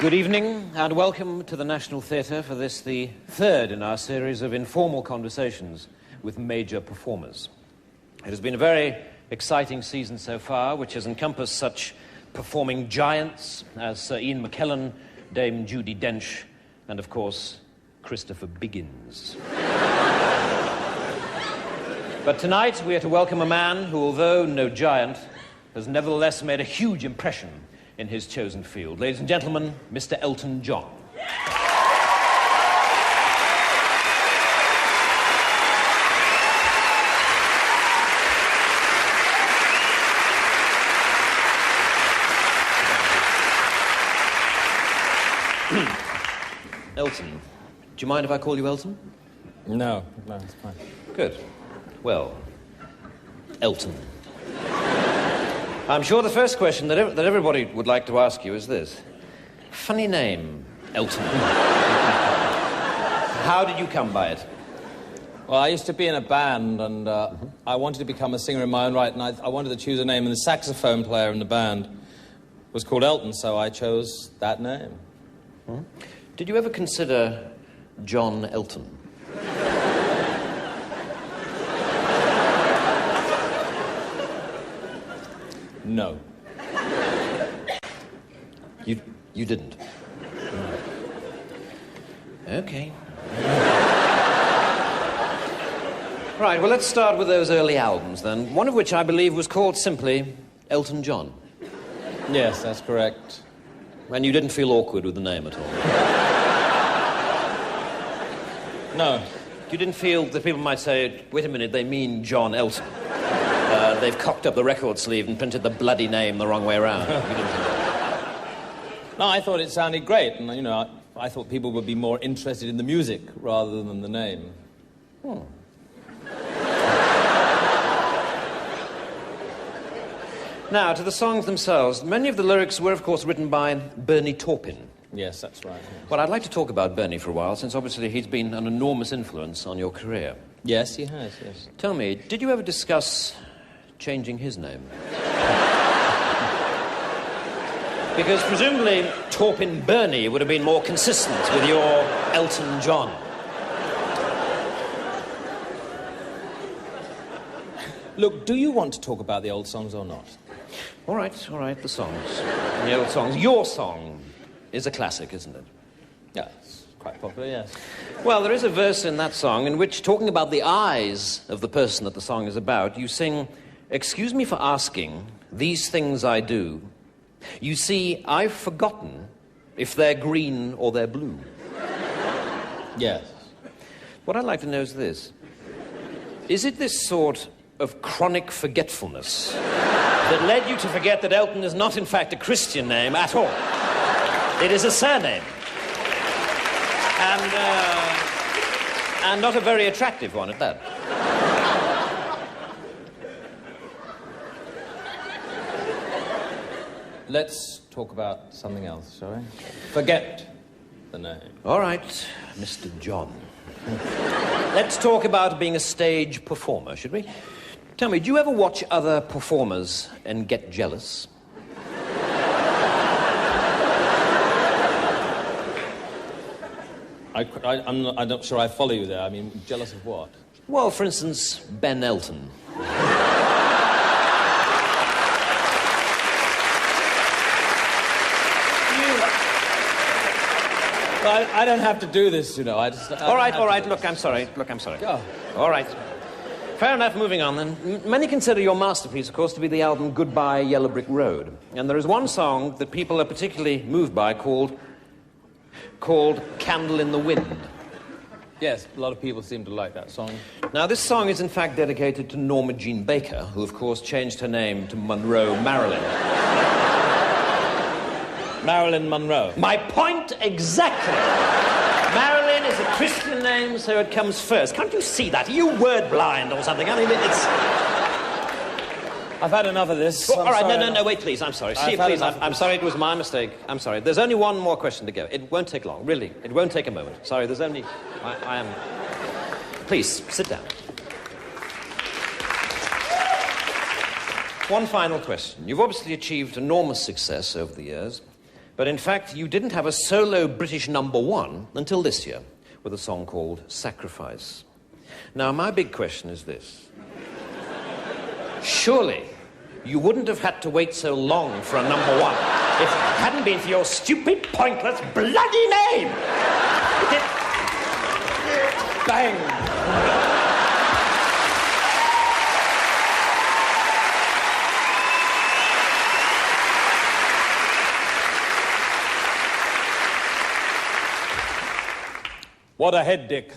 Good evening and welcome to the National Theatre for this, the third in our series of informal conversations with major performers. It has been a very exciting season so far, which has encompassed such performing giants as Sir Ian McKellen, Dame Judi Dench, and of course, Christopher Biggins. But tonight we are to welcome a man who, although no giant, has nevertheless made a huge impression in his chosen field. Ladies and gentlemen, Mr. Elton John. Elton, do you mind if I call you Elton? No, it's fine. Good. Well, Elton. I'm sure the first question that everybody would like to ask you is this. Funny name, Elton. How did you come by it? Well, I used to be in a band, and I wanted to become a singer in my own right, and I wanted to choose a name, and the saxophone player in the band was called Elton, so I chose that name. Hmm? Did you ever consider John Elton? No. You didn't? Okay. Right, well, let's start with those early albums, then. One of which I believe was called simply Elton John. Yes, that's correct. And you didn't feel awkward with the name at all? No. You didn't feel that people might say, wait a minute, they mean John Elton. They've cocked up the record sleeve and printed the bloody name the wrong way around. You didn't think that? No, I thought it sounded great, and, you know, I thought people would be more interested in the music rather than the name. Hmm. Now, to the songs themselves, many of the lyrics were, of course, written by Bernie Taupin. Yes, that's right. Yes. Well, I'd like to talk about Bernie for a while, since obviously he's been an enormous influence on your career. Yes, he has, yes. Tell me, did you ever discuss changing his name? Because presumably Taupin Bernie would have been more consistent with your Elton John. Look, do you want to talk about the old songs or not? All right, the songs. The old songs. Your song is a classic, isn't it? Yeah, it's quite popular, yes. Well, there is a verse in that song in which, talking about the eyes of the person that the song is about, you sing, "Excuse me for asking, these things I do. You see, I've forgotten if they're green or they're blue." Yes. What I'd like to know is this. Is it this sort of chronic forgetfulness that led you to forget that Elton is not, in fact, a Christian name at all? It is a surname. And not a very attractive one at that. Let's talk about something else, shall we? Forget the name. All right, Mr. John. Let's talk about being a stage performer, should we? Tell me, do you ever watch other performers and get jealous? I'm not sure I follow you there. I mean, jealous of what? Well, for instance, Ben Elton. Well, I don't have to do this, you know. All right. Look, I'm sorry. Go. All right. Fair enough, moving on then. Many consider your masterpiece, of course, to be the album Goodbye Yellow Brick Road. And there is one song that people are particularly moved by called Candle in the Wind. Yes, a lot of people seem to like that song. Now, this song is in fact dedicated to Norma Jean Baker, who, of course, changed her name to Monroe Marilyn. Marilyn Monroe. My point exactly. Marilyn is a Christian name, so it comes first. Can't you see that? Are you word blind or something? I mean, it's... I've had enough of this. Well, all right, no, wait, please. I'm sorry. See, please, I'm sorry, it was my mistake. I'm sorry. There's only one more question to go. It won't take long, really. It won't take a moment. Sorry, there's only... I am... Please, sit down. One final question. You've obviously achieved enormous success over the years, But in fact, you didn't have a solo British #1 until this year, with a song called Sacrifice. Now, my big question is this. Surely you wouldn't have had to wait so long for a #1 if it hadn't been for your stupid, pointless, bloody name! Bang! What a head, Dick.